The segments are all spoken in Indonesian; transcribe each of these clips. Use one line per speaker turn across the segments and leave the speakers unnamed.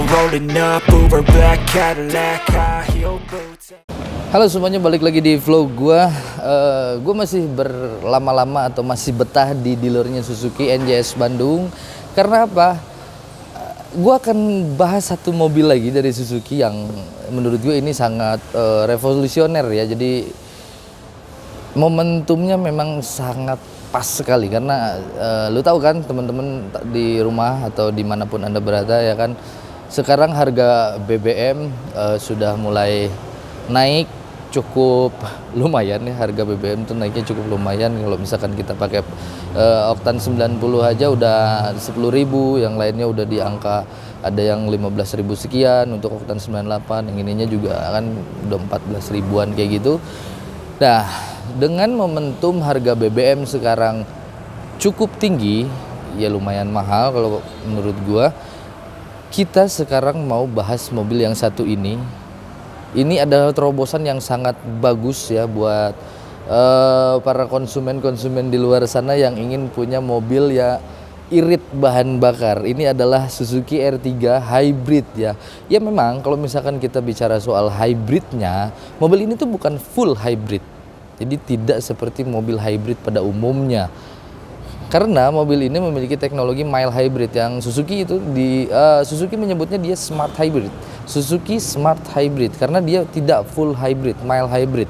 rolling up, Uber black Cadillac, high heel boots.
Halo semuanya, balik lagi di vlog gue. Gue masih berlama-lama atau masih betah di dealernya Suzuki NJS Bandung. Karena apa? Gue akan bahas satu mobil lagi dari Suzuki yang menurut gue ini sangat revolusioner ya. Jadi momentumnya memang sangat pas sekali karena lu tahu kan teman-teman di rumah atau dimanapun anda berada ya kan, sekarang harga BBM sudah mulai naik cukup lumayan ya. Harga BBM tuh naiknya cukup lumayan. Kalau misalkan kita pakai oktan 90 aja udah 10.000, yang lainnya udah di angka ada yang 15.000 sekian untuk oktan 98, yang ininya juga kan udah 14 ribuan kayak gitu. Nah, dengan momentum harga BBM sekarang cukup tinggi, ya lumayan mahal kalau menurut gua, kita sekarang mau bahas mobil yang satu ini. Ini adalah terobosan yang sangat bagus ya buat para konsumen-konsumen di luar sana yang ingin punya mobil ya irit bahan bakar. Ini adalah Suzuki R3 Hybrid ya. Ya memang kalau misalkan kita bicara soal hybridnya, mobil ini tuh bukan full hybrid. Jadi tidak seperti mobil hybrid pada umumnya. Karena mobil ini memiliki teknologi mild hybrid yang Suzuki itu Suzuki menyebutnya dia smart hybrid. Suzuki Smart Hybrid karena dia tidak full hybrid, mild hybrid.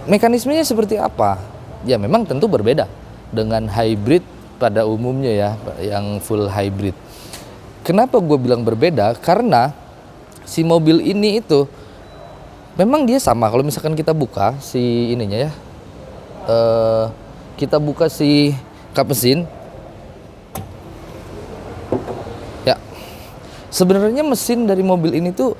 Mekanismenya seperti apa? Ya memang tentu berbeda dengan hybrid pada umumnya ya, yang full hybrid. Kenapa gue bilang berbeda? Karena si mobil ini itu memang dia sama. Kalau misalkan kita buka si ininya ya, kita buka si kap mesin. Sebenarnya mesin dari mobil ini tuh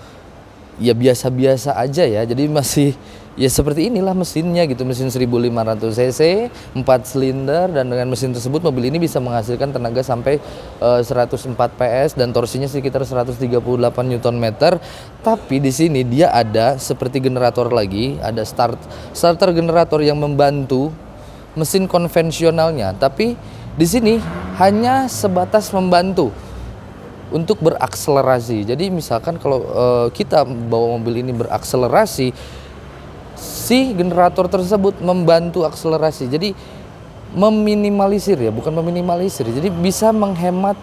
ya biasa-biasa aja ya. Jadi masih ya seperti inilah mesinnya gitu. Mesin 1500 cc, 4 silinder, dan dengan mesin tersebut mobil ini bisa menghasilkan tenaga sampai 104 PS dan torsinya sekitar 138 Nm. Tapi di sini dia ada seperti generator lagi, ada starter generator yang membantu mesin konvensionalnya. Tapi di sini hanya sebatas membantu untuk berakselerasi. Jadi misalkan kalau kita bawa mobil ini berakselerasi, si generator tersebut membantu akselerasi. Jadi meminimalisir ya, bukan meminimalisir. Jadi bisa menghemat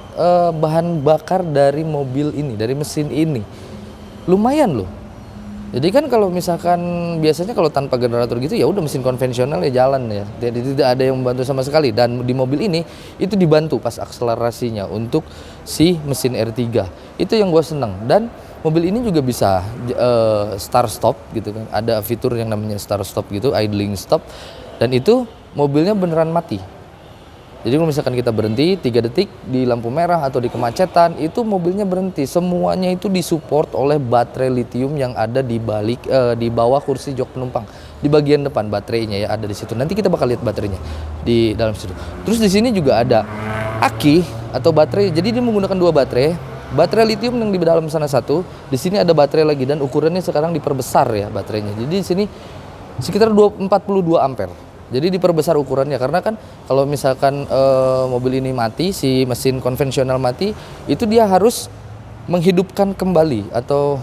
bahan bakar dari mobil ini, dari mesin ini. Lumayan loh. Jadi kan kalau misalkan biasanya kalau tanpa generator gitu ya udah mesin konvensional ya jalan ya. Jadi tidak ada yang membantu sama sekali, dan di mobil ini itu dibantu pas akselerasinya untuk si mesin R3. Itu yang gue seneng. Dan mobil ini juga bisa start stop gitu kan. Ada fitur yang namanya start stop gitu, idling stop, dan itu mobilnya beneran mati. Jadi kalau misalkan kita berhenti 3 detik di lampu merah atau di kemacetan, itu mobilnya berhenti. Semuanya itu disupport oleh baterai lithium yang ada di bawah kursi jok penumpang. Di bagian depan baterainya ya ada di situ. Nanti kita bakal lihat baterainya di dalam situ. Terus di sini juga ada aki atau baterai. Jadi dia menggunakan 2 baterai. Baterai lithium yang di dalam sana satu, di sini ada baterai lagi, dan ukurannya sekarang diperbesar ya baterainya. Jadi di sini sekitar 42 ampere. Jadi diperbesar ukurannya karena kan kalau misalkan mobil ini mati, si mesin konvensional mati, itu dia harus menghidupkan kembali atau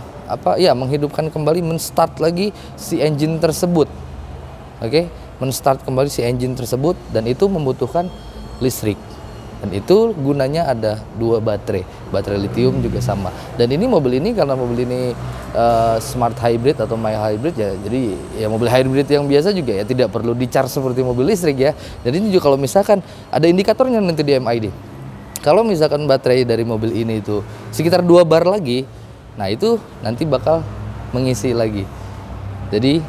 menghidupkan kembali, menstart lagi si engine tersebut. Oke, menstart kembali si engine tersebut, dan itu membutuhkan listrik. Dan itu gunanya ada 2 baterai lithium juga sama. Dan ini mobil ini karena mobil ini smart hybrid atau mild hybrid ya, jadi ya mobil hybrid yang biasa juga ya tidak perlu di-charge seperti mobil listrik ya. Jadi ini juga kalau misalkan ada indikatornya nanti di MID. Kalau misalkan baterai dari mobil ini itu sekitar 2 bar lagi, nah itu nanti bakal mengisi lagi. Jadi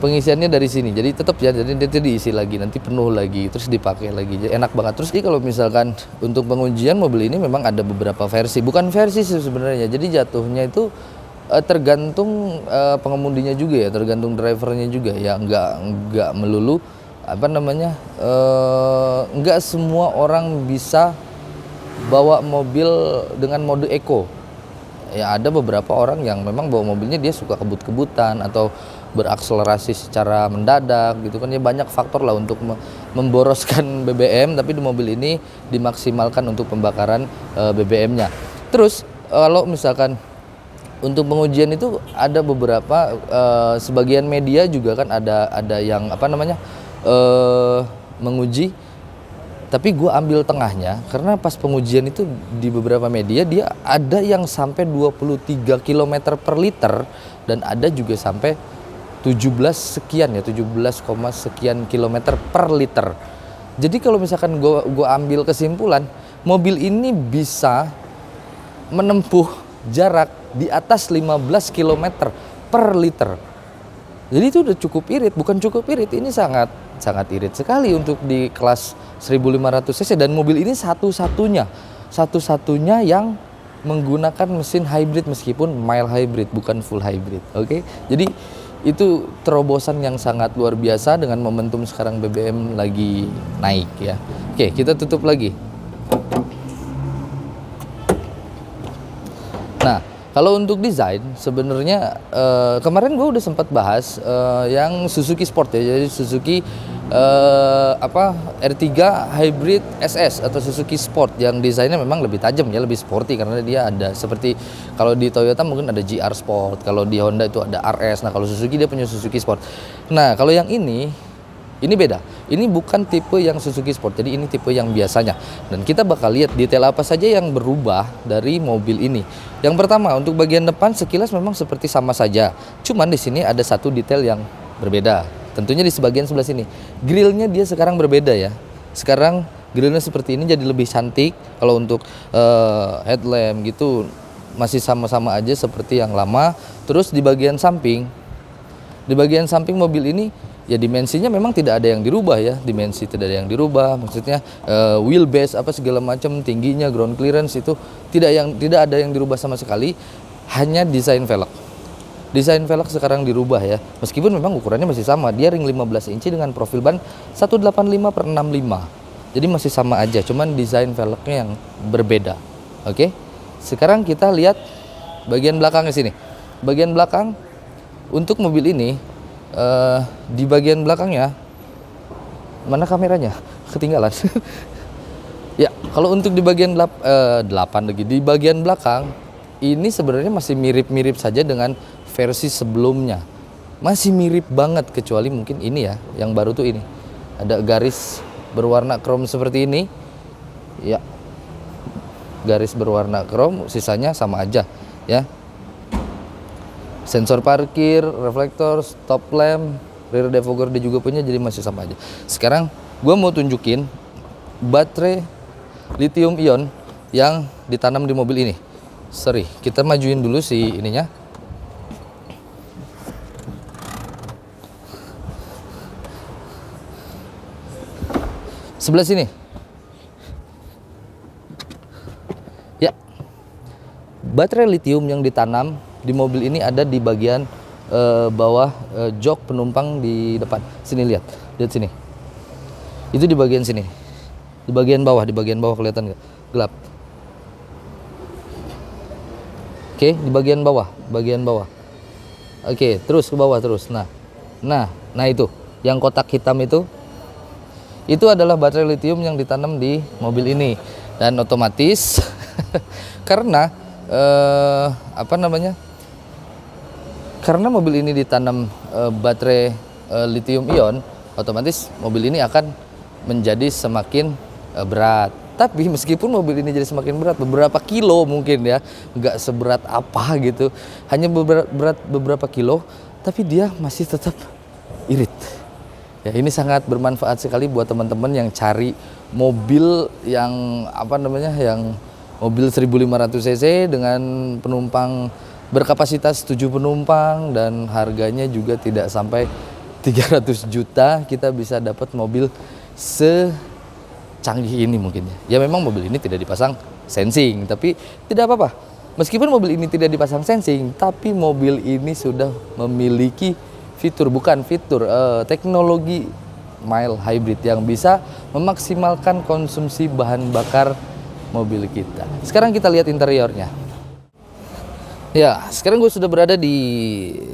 pengisiannya dari sini, jadi tetap ya, jadi nanti diisi lagi, nanti penuh lagi, terus dipakai lagi, jadi enak banget. Terus kalau misalkan untuk pengujian mobil ini memang ada beberapa versi, bukan versi sebenarnya, jadi jatuhnya itu tergantung pengemudinya juga ya, tergantung drivernya juga ya, nggak melulu nggak semua orang bisa bawa mobil dengan mode eco. Ya ada beberapa orang yang memang bawa mobilnya dia suka kebut-kebutan atau berakselerasi secara mendadak gitu kan ya, banyak faktor lah untuk memboroskan BBM, tapi di mobil ini dimaksimalkan untuk pembakaran BBM-nya. Terus kalau misalkan untuk pengujian itu ada beberapa sebagian media juga kan ada yang apa namanya menguji, tapi gue ambil tengahnya karena pas pengujian itu di beberapa media dia ada yang sampai 23 km per liter dan ada juga sampai 17 sekian ya 17, sekian kilometer per liter. Jadi kalau misalkan gue ambil kesimpulan, mobil ini bisa menempuh jarak di atas 15 km per liter. Jadi itu udah cukup irit, bukan cukup irit, ini sangat irit sekali untuk di kelas 1500 cc dan mobil ini satu-satunya yang menggunakan mesin hybrid meskipun mild hybrid bukan full hybrid. Oke. Jadi itu terobosan yang sangat luar biasa dengan momentum sekarang BBM lagi naik ya. Oke, kita tutup lagi. Nah, kalau untuk desain sebenarnya kemarin gue udah sempat bahas yang Suzuki Sport ya. Jadi Suzuki R3 Hybrid SS atau Suzuki Sport yang desainnya memang lebih tajam ya, lebih sporty karena dia ada seperti kalau di Toyota mungkin ada GR Sport, kalau di Honda itu ada RS. Nah, kalau Suzuki dia punya Suzuki Sport. Nah, kalau yang ini beda. Ini bukan tipe yang Suzuki Sport. Jadi ini tipe yang biasanya. Dan kita bakal lihat detail apa saja yang berubah dari mobil ini. Yang pertama, untuk bagian depan sekilas memang seperti sama saja. Cuman di sini ada satu detail yang berbeda. Tentunya di sebagian sebelah sini. Grillnya dia sekarang berbeda ya. Sekarang grillnya seperti ini jadi lebih cantik. Kalau untuk headlamp gitu masih sama-sama aja seperti yang lama. Terus di bagian samping mobil ini ya dimensinya memang tidak ada yang dirubah ya, dimensi tidak ada yang dirubah, maksudnya wheelbase apa segala macam, tingginya, ground clearance itu tidak ada yang dirubah sama sekali, hanya desain velg. Desain velg sekarang dirubah ya, meskipun memang ukurannya masih sama, dia ring 15 inci dengan profil ban 185/65, jadi masih sama aja, cuman desain velgnya yang berbeda. Oke, sekarang kita lihat bagian belakangnya sini. Bagian belakang untuk mobil ini di bagian belakangnya mana kameranya ketinggalan. Ya, kalau untuk di bagian 8 lagi di bagian belakang ini sebenarnya masih mirip-mirip saja dengan versi sebelumnya, masih mirip banget kecuali mungkin ini ya yang baru tuh ini ada garis berwarna chrome seperti ini ya, garis berwarna chrome, sisanya sama aja ya. Sensor parkir, reflektor, stop lamp, rear defogger dia juga punya, jadi masih sama aja. Sekarang gue mau tunjukin baterai lithium ion yang ditanam di mobil ini. Sorry, kita majuin dulu si ininya. Sebelah sini. Ya, baterai lithium yang ditanam di mobil ini ada di bagian bawah jok penumpang di depan. Sini lihat sini. Itu di bagian sini. Di bagian bawah kelihatan nggak? Gelap. Oke, di bagian bawah. Oke, terus ke bawah terus. Nah itu, yang kotak hitam itu adalah baterai lithium yang ditanam di mobil ini dan otomatis karena karena mobil ini ditanam baterai lithium ion, otomatis mobil ini akan menjadi semakin berat. Tapi meskipun mobil ini jadi semakin berat, beberapa kilo mungkin ya, nggak seberat apa gitu, hanya berat beberapa kilo, tapi dia masih tetap irit. Ya, ini sangat bermanfaat sekali buat teman-teman yang cari mobil yang yang mobil 1500 cc dengan penumpang berkapasitas 7 penumpang dan harganya juga tidak sampai 300 juta, kita bisa dapat mobil secanggih ini mungkin ya. Ya memang mobil ini tidak dipasang sensing, tapi tidak apa-apa. Meskipun mobil ini tidak dipasang sensing, tapi mobil ini sudah memiliki teknologi mild hybrid yang bisa memaksimalkan konsumsi bahan bakar mobil kita. Sekarang kita lihat interiornya. Ya, sekarang gue sudah berada di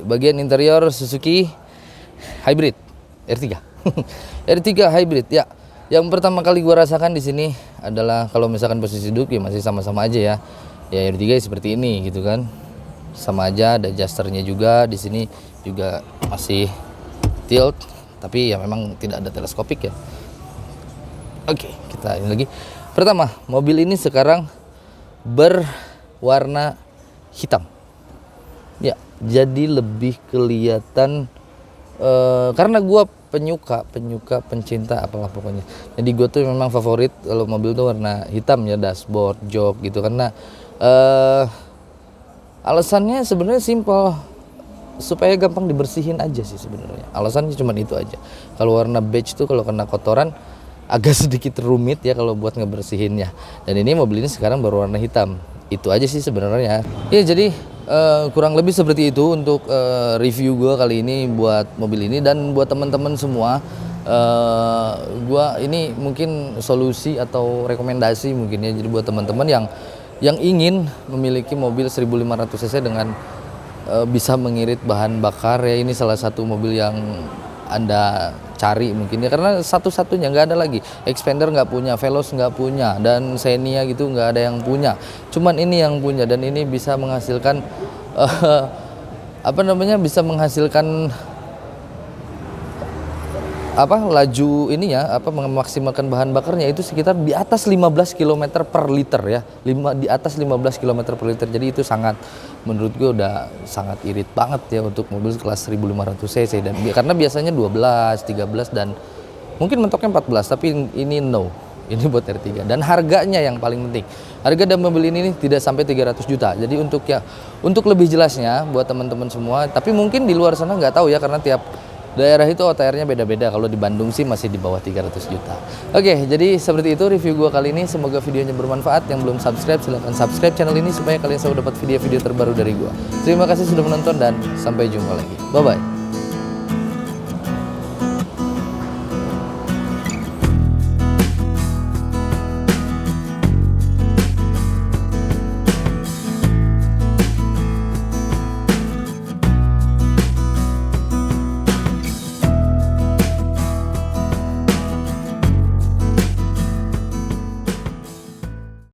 bagian interior Suzuki Hybrid R3. R3 Hybrid ya. Yang pertama kali gue rasakan di sini adalah kalau misalkan posisi duduk ya masih sama-sama aja ya. Ya R3 seperti ini gitu kan. Sama aja, ada adjusternya juga. Di sini juga masih tilt, tapi ya memang tidak ada teleskopik ya. Oke, kita ini lagi. Pertama, mobil ini sekarang berwarna hitam. Ya, jadi lebih kelihatan karena gue pencinta apalah pokoknya. Jadi gue tuh memang favorit kalau mobil tuh warna hitam ya, dashboard, jok gitu, karena alasannya sebenarnya simpel, supaya gampang dibersihin aja sih sebenarnya. Alasannya cuma itu aja. Kalau warna beige tuh kalau kena kotoran agak sedikit rumit ya kalau buat ngebersihinnya. Dan ini mobil ini sekarang berwarna hitam. Itu aja sih sebenarnya. Ya jadi kurang lebih seperti itu untuk review gue kali ini buat mobil ini. Dan buat teman-teman semua, gue ini mungkin solusi atau rekomendasi mungkin ya. Jadi buat teman-teman yang ingin memiliki mobil 1500 cc dengan bisa mengirit bahan bakar ya, ini salah satu mobil yang Anda cari mungkin ya, karena satu-satunya, nggak ada lagi. Expander nggak punya, Veloz nggak punya, dan Xenia gitu nggak ada yang punya, cuman ini yang punya. Dan ini bisa menghasilkan bisa menghasilkan laju ini ya, memaksimalkan bahan bakarnya itu sekitar di atas 15 km per liter ya, di atas 15 km per liter. Jadi itu sangat, menurut gue udah sangat irit banget ya untuk mobil kelas 1500 cc. Dan karena biasanya 12, 13 dan mungkin mentoknya 14, tapi ini no, ini buat R3. Dan harganya yang paling penting, harga dan mobil ini tidak sampai 300 juta. Jadi untuk lebih jelasnya buat teman-teman semua, tapi mungkin di luar sana nggak tahu ya, karena tiap daerah itu OTR-nya beda-beda. Kalau di Bandung sih masih di bawah 300 juta. Oke, jadi seperti itu review gua kali ini. Semoga videonya bermanfaat. Yang belum subscribe, silahkan subscribe channel ini supaya kalian selalu dapat video-video terbaru dari gua. Terima kasih sudah menonton dan sampai jumpa lagi. Bye-bye.